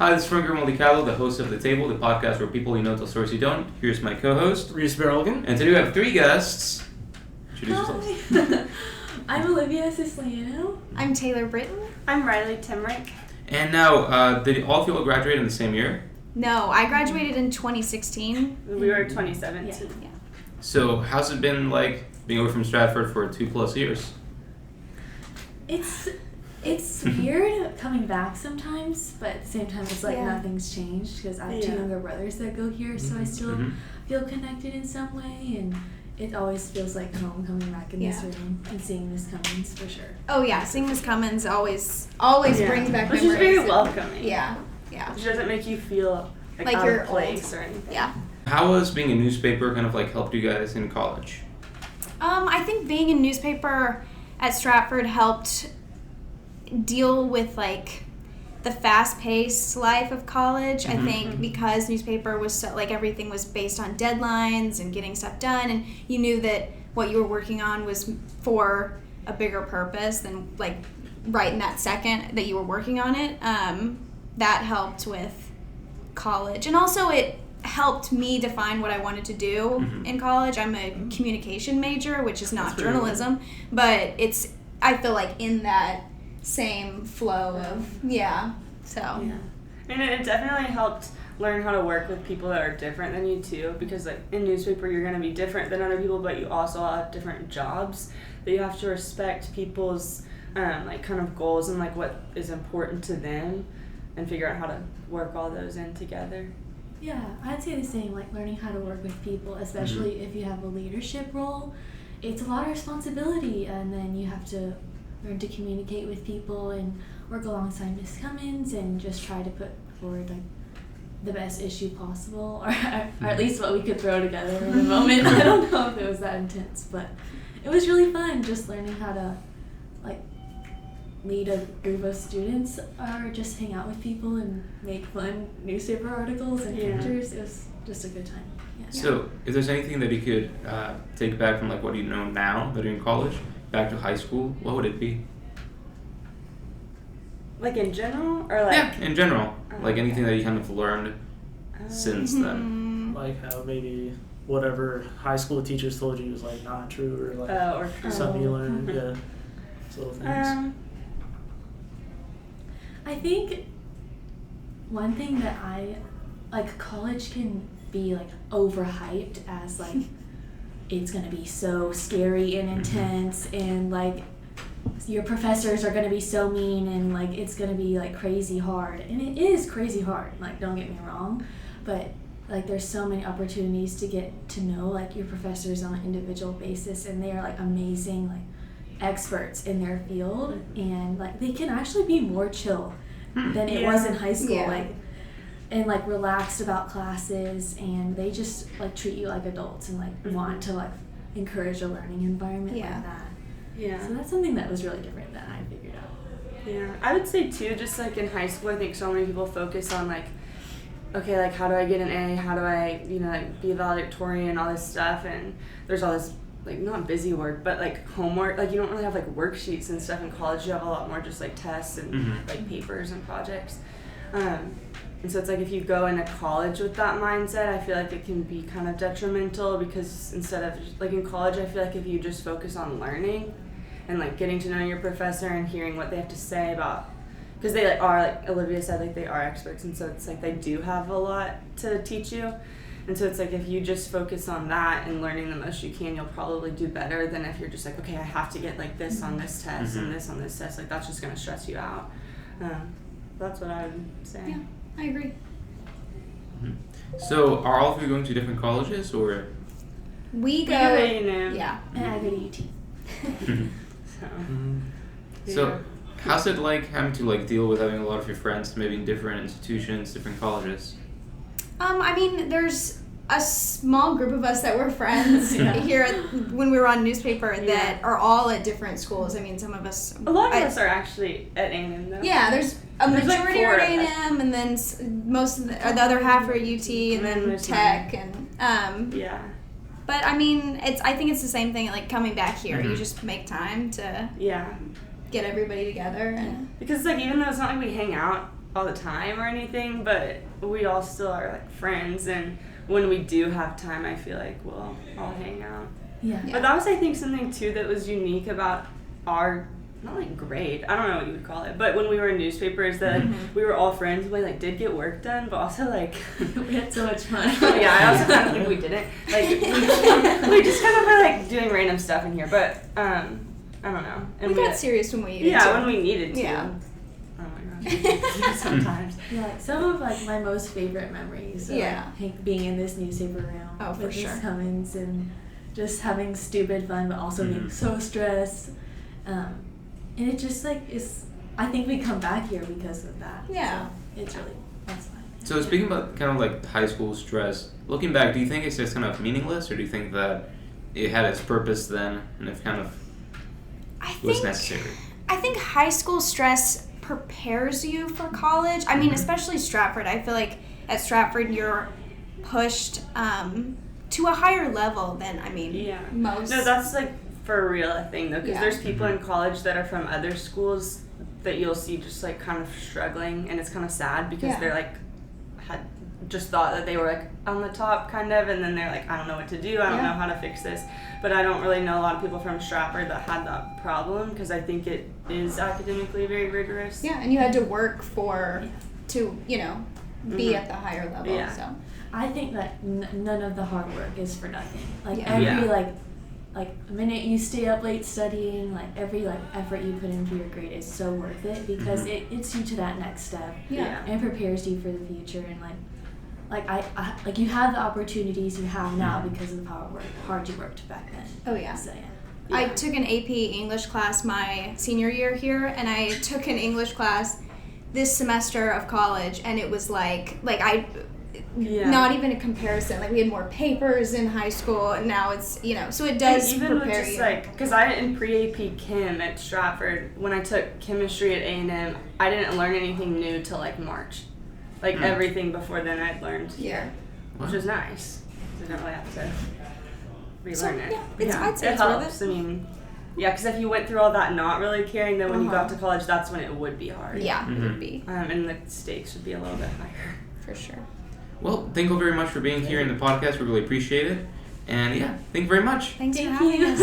Hi, this is Frank Moldicalo, the host of The Table, the podcast where people you know tell stories you don't. Here's my co-host, Reese Berligan. And today we have three guests. Introduce yourselves. I'm Olivia Sicillano. I'm Taylor Brittain. I'm Riley Timmerick. And now, did all of you all graduate in the same year? No, I graduated in 2016. We were 2017. Yeah. So, how's it been like being away from Stratford for 2+ years? It's weird coming back sometimes, but at the same time it's like Yeah. nothing's changed because I have two younger brothers that go here, so I still feel connected in some way, and it always feels like home coming back in this room and seeing Miss Cummins for sure. Oh yeah, seeing Miss Cummins always brings back Which memories. is very welcoming. Yeah. Which doesn't make you feel like out you're of place old. or anything. Yeah. How has being a newspaper kind of like helped you guys in college? I think being in newspaper at Stratford helped deal with like the fast-paced life of college. I think because newspaper was so like everything was based on deadlines and getting stuff done, and you knew that what you were working on was for a bigger purpose than like right in that second that you were working on it. That helped with college, and also it helped me define what I wanted to do in college. I'm a communication major, which is not journalism, but I feel like in that same flow of And it definitely helped learn how to work with people that are different than you too, because like in newspaper you're going to be different than other people, but you also have different jobs that you have to respect people's like kind of goals and like what is important to them and figure out how to work all those in together. Yeah, I'd say the same, like learning how to work with people, especially if you have a leadership role. It's a lot of responsibility, and then you have to learn to communicate with people and work alongside Miss Cummins and just try to put forward like the best issue possible, or at least what we could throw together in a moment. I don't know if it was that intense, but it was really fun just learning how to like lead a group of students or just hang out with people and make fun newspaper articles and pictures. It was just a good time. Yeah. So, if there's anything that you could take back from like what you know now that you're in college, back to high school, what would it be? Like in general, or like? Yeah, in general. Like anything that you kind of learned since then. Like how maybe whatever high school teachers told you was like not true, or like or something you learned, those little things. I think one thing that college can be like overhyped as like it's gonna be so scary and intense, and like your professors are gonna be so mean, and like it's gonna be like crazy hard, and it is crazy hard, like don't get me wrong, but like there's so many opportunities to get to know like your professors on an individual basis, and they are like amazing like experts in their field, and like they can actually be more chill than it was in high school, like and like relaxed about classes, and they just like treat you like adults and like want to like encourage a learning environment like that. Yeah. So that's something that was really different that I figured out. Yeah, I would say too, just like in high school, I think so many people focus on like, okay, like how do I get an A? How do I, like be valedictorian, all this stuff, and there's all this like not busy work, but like homework. Like you don't really have like worksheets and stuff in college. You have a lot more just like tests and like papers and projects. And so it's like if you go into college with that mindset, I feel like it can be kind of detrimental, because instead of just, like in college, I feel like if you just focus on learning and like getting to know your professor and hearing what they have to say about, because they like are, like Olivia said, like they are experts, and so it's like they do have a lot to teach you. And so it's like if you just focus on that and learning the most you can, you'll probably do better than if you're just like, okay, I have to get like this on this test and this on this test. Like that's just going to stress you out. That's what I would say. Yeah, I agree. So, are all of you going to different colleges, or? We go. Yeah, and I go to UT. So, how's it like having to like deal with having a lot of your friends maybe in different institutions, different colleges? I mean, there's a small group of us that were friends here when we were on newspaper that are all at different schools. I mean, some of us... A lot of us are actually at A&M, though. Yeah, there's a majority like are at A&M, and then most of the other half are at UT, and then Tech, and... But, I mean, I think it's the same thing, like, coming back here. You just make time to get everybody together. And because, like, even though it's not like we hang out all the time or anything, but we all still are like friends, and when we do have time, I feel like we'll all hang out. Yeah. But that was, I think, something too that was unique about our, not like grade, I don't know what you would call it, but when we were in newspapers, that we were all friends. We like did get work done, but also like We had so much fun. yeah, I also kind of think we didn't. Like we just kind of were like doing random stuff in here, but I don't know. And we got serious when we needed to. Yeah, when we needed to. Yeah. Oh my gosh. Sometimes. Yeah, like some of like my most favorite memories are like being in this newspaper room for with sure. Miss Cummins and just having stupid fun, but also being so stressed. And it just like is. I think we come back here because of that. Yeah. So it's really that's fun. So speaking about kind of like high school stress, looking back, do you think it's just kind of meaningless, or do you think that it had its purpose then and it kind of was necessary? I think high school stress prepares you for college. I mean, especially Stratford. I feel like at Stratford you're pushed to a higher level than most. No, that's like for real a thing though, because Yeah. there's people in college that are from other schools that you'll see just like kind of struggling, and it's kind of sad because they're like had just thought that they were like on the top kind of, and then they're like, I don't know what to do, I don't know how to fix this. But I don't really know a lot of people from Stratford that had that problem, because I think it is academically very rigorous. Yeah, and you had to work to be at the higher level. Yeah. So I think that none of the hard work is for nothing. Like Yeah. every like the minute you stay up late studying, like every like effort you put in for your grade is so worth it, because it gets you to that next step. Yeah. And prepares you for the future, and like I like you have the opportunities you have now because of how hard you worked back then. Oh yeah. So yeah. I took an AP English class my senior year here, and I took an English class this semester of college, and it was not even a comparison. Like we had more papers in high school, and now it's so it does even prepare with just you. like, because I in pre-AP Chem at Stratford, when I took chemistry at A&M, I didn't learn anything new till like March. Like everything before then I'd learned here, which was nice. I didn't really have to relearn it. Yeah, I'd say it it's worth helps. I mean, yeah, because if you went through all that not really caring, then when you got to college, that's when it would be hard. Yeah, it would be. And the stakes would be a little bit higher. For sure. Well, thank you very much for being here in the podcast. We really appreciate it. And yeah, thank you very much. Thanks for Thank having you. us.